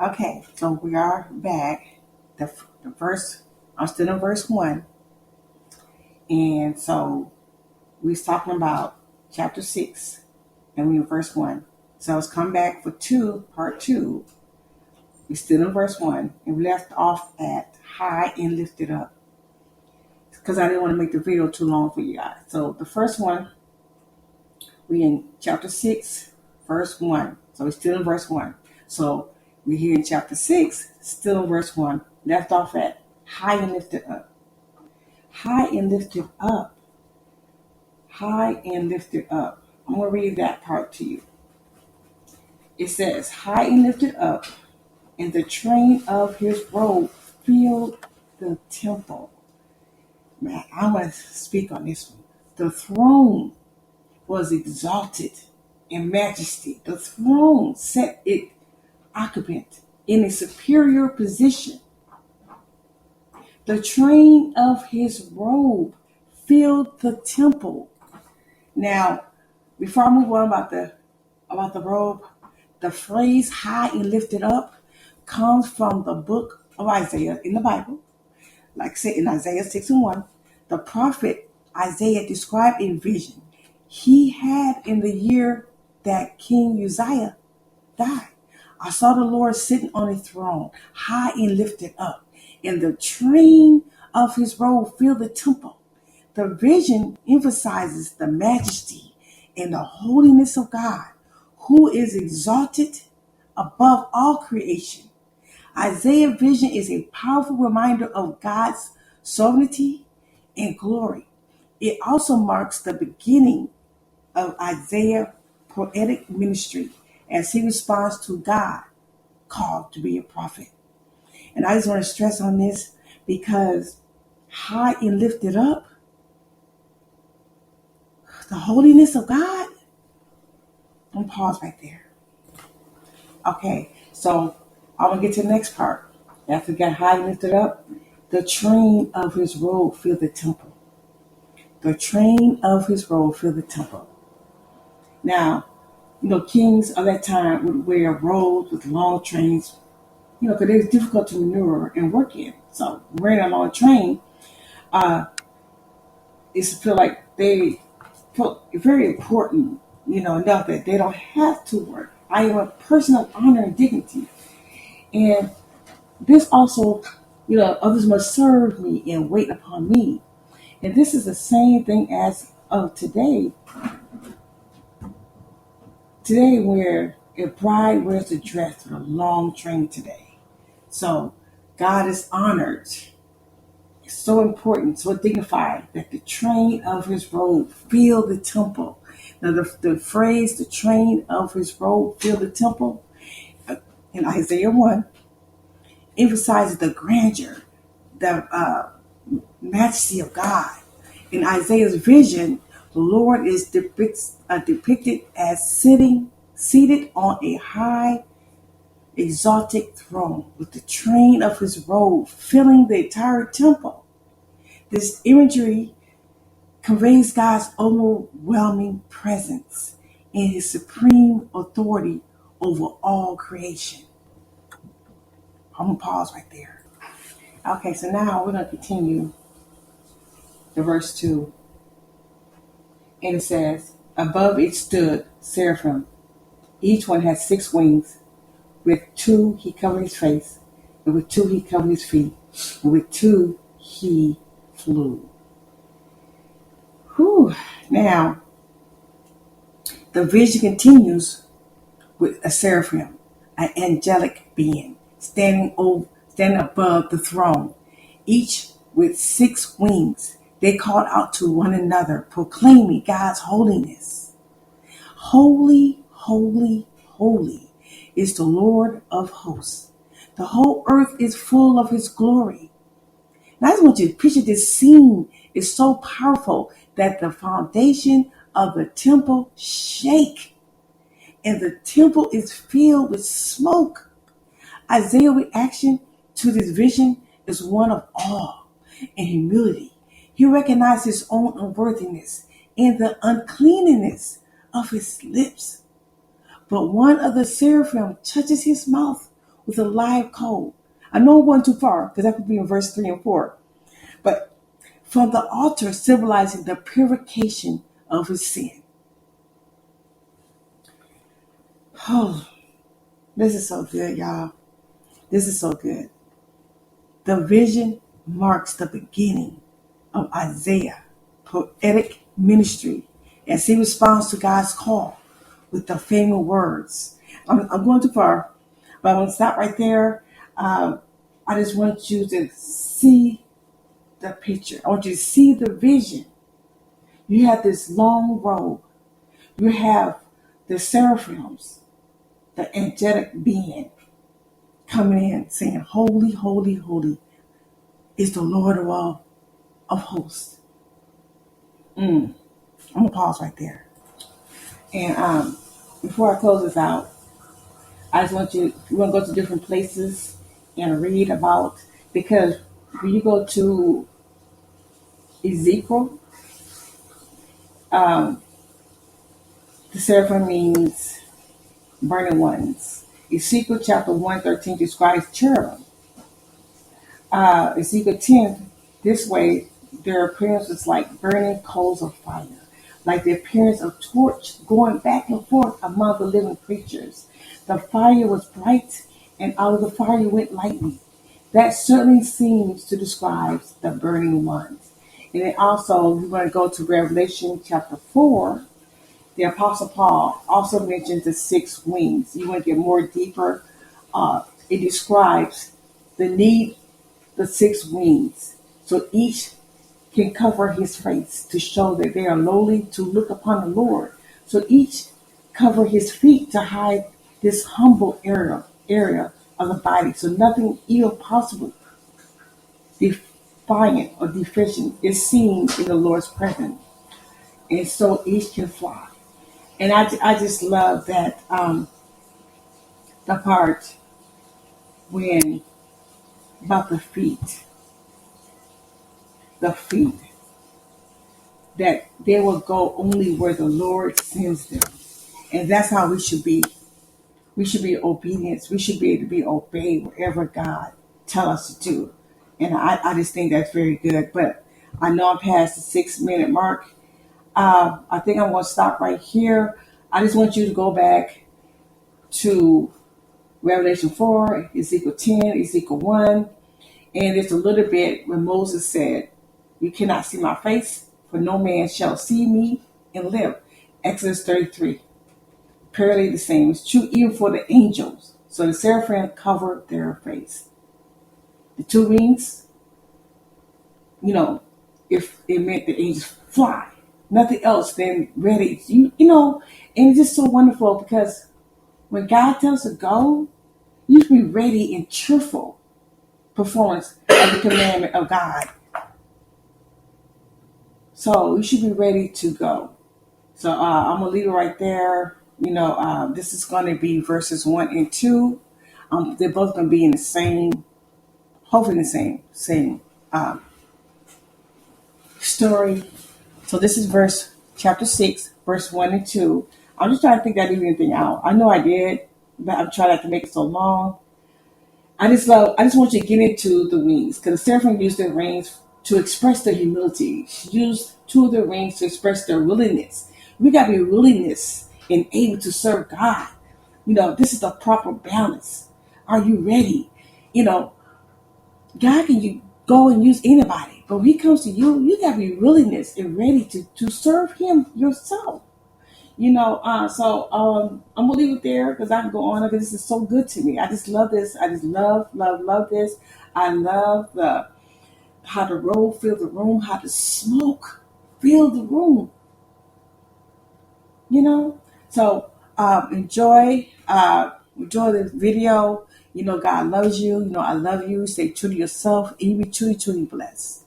Okay, so we are back. The verse, I'm still in verse 1. And so we're talking about chapter 6, and we're in verse 1. So let's come back for part 2. We're still in verse 1, and we left off at high and lifted up because I didn't want to make the video too long for you guys. So the first one, we in chapter 6, verse 1. So we're still in verse 1. So we're here in chapter 6, still in verse 1. Left off at high and lifted up. High and lifted up. High and lifted up. I'm going to read that part to you. It says, high and lifted up, and the train of his robe filled the temple. Man, I want to speak on this one. The throne was exalted in majesty. The throne set it occupant in a superior position. The train of his robe filled the temple. Now, before I move on about the robe, the phrase high and lifted up comes from the book of Isaiah in the Bible. Like I said in Isaiah 6 and 1, the prophet Isaiah described a vision he had in the year that King Uzziah died. I saw the Lord sitting on a throne, high and lifted up, and the train of his robe filled the temple. The vision emphasizes the majesty and the holiness of God, who is exalted above all creation. Isaiah's vision is a powerful reminder of God's sovereignty and glory. It also marks the beginning of Isaiah's poetic ministry as he responds to God called to be a prophet. And I just want to stress on this because high and lifted up, the holiness of God. I'm gonna pause right there. Okay, so I'm gonna get to the next part. After we got high and lifted up, the train of his robe filled the temple. The train of his robe filled the temple. Now, kings of that time would wear robes with long trains, because it was difficult to maneuver and work in. So wearing a long train uh, is to feel like they feel very important, enough that they don't have to work. I am a person of honor and dignity. And this also, others must serve me and wait upon me. And this is the same thing as of today. Today, where a bride wears a dress with a long train today. So God is honored. It's so important, so dignified that the train of his robe filled the temple. Now, the phrase, the train of his robe filled the temple, in Isaiah 1, emphasizes the grandeur, the majesty of God. In Isaiah's vision, the Lord is depicted as seated on a high, exalted throne with the train of his robe filling the entire temple. This imagery conveys God's overwhelming presence and his supreme authority over all creation. I'm going to pause right there. Okay, so now we're going to continue to verse 2. And it says, above it stood Seraphim. Each one had 6 wings. With 2 he covered his face, and with 2 he covered his feet, and with 2 he flew. Whew. Now, the vision continues with a seraphim, an angelic being, standing above the throne, each with 6 wings. They called out to one another, proclaiming God's holiness. Holy, holy, holy is the Lord of hosts. The whole earth is full of his glory. And I just want you to picture this scene is so powerful that the foundation of the temple shake and the temple is filled with smoke. Isaiah's reaction to this vision is one of awe and humility. He recognized his own unworthiness and the uncleanness of his lips. But one of the seraphim touches his mouth with a live coal. I know it wasn't too far because that could be in verse 3 and 4. But from the altar symbolizing the purification of his sin. Oh, this is so good, y'all. This is so good. The vision marks the beginning of Isaiah's poetic ministry as he responds to God's call with the famous words. I'm going too far, but I'm going to stop right there. I just want you to see the picture. I want you to see the vision. You have this long robe. You have the seraphims, the angelic being coming in saying, holy, holy, holy is the Lord of all of hosts. I'm going to pause right there. And before I close this out, I just want you to go to different places and read about, because when you go to Ezekiel, the seraphim means burning ones. Ezekiel chapter 1:13 describes cherubim. Ezekiel 10, this way, their appearance was like burning coals of fire, like the appearance of torch going back and forth among the living creatures. The fire was bright, and out of the fire went lightning. That certainly seems to describe the burning ones. And then also, we're going to go to Revelation chapter 4. The Apostle Paul also mentions the 6 wings. You want to get more deeper. It describes the need, the 6 wings. So each can cover his face to show that they are lowly to look upon the Lord. So each cover his feet to hide this humble area of the body. So nothing even possible defiant or deficient is seen in the Lord's presence. And so each can fly. And I just love that the part when about the feet, that they will go only where the Lord sends them. And that's how we should be. We should be obedient. We should be able to be obeyed wherever God tell us to do. And I just think that's very good. But I know I'm past the 6-minute mark. I think I'm going to stop right here. I just want you to go back to Revelation 4, Ezekiel 10, Ezekiel 1. And it's a little bit when Moses said, you cannot see my face, for no man shall see me and live. Exodus 33. Apparently the same is true even for the angels. So the seraphim covered their face. The 2 wings, if it meant the angels fly. Nothing else than ready. And it's just so wonderful because when God tells us to go, you should be ready and cheerful performance of the commandment of God. So you should be ready to go. So I'm going to leave it right there. This is going to be verses 1 and 2. They're both going to be in the same, hopefully the same story. So this is chapter 6, verse 1 and 2. I'm just trying to think that leave anything out. I know I did, but I'm trying not to make it so long. I just want you to get into the wings, because the seraphim used their wings to express their humility. She used 2 of their wings to express their willingness. We got to be willingness and able to serve God. This is the proper balance. Are you ready? God can go and use anybody, but when he comes to you, you got to be willingness and ready to serve him yourself. So I'm gonna leave it there because I can go on because this is so good to me. I just love this. I just love this. I love how the robe fill the room, how the smoke fill the room. So enjoy this video. God loves you. I love you. Stay true to yourself, and you be truly, truly blessed.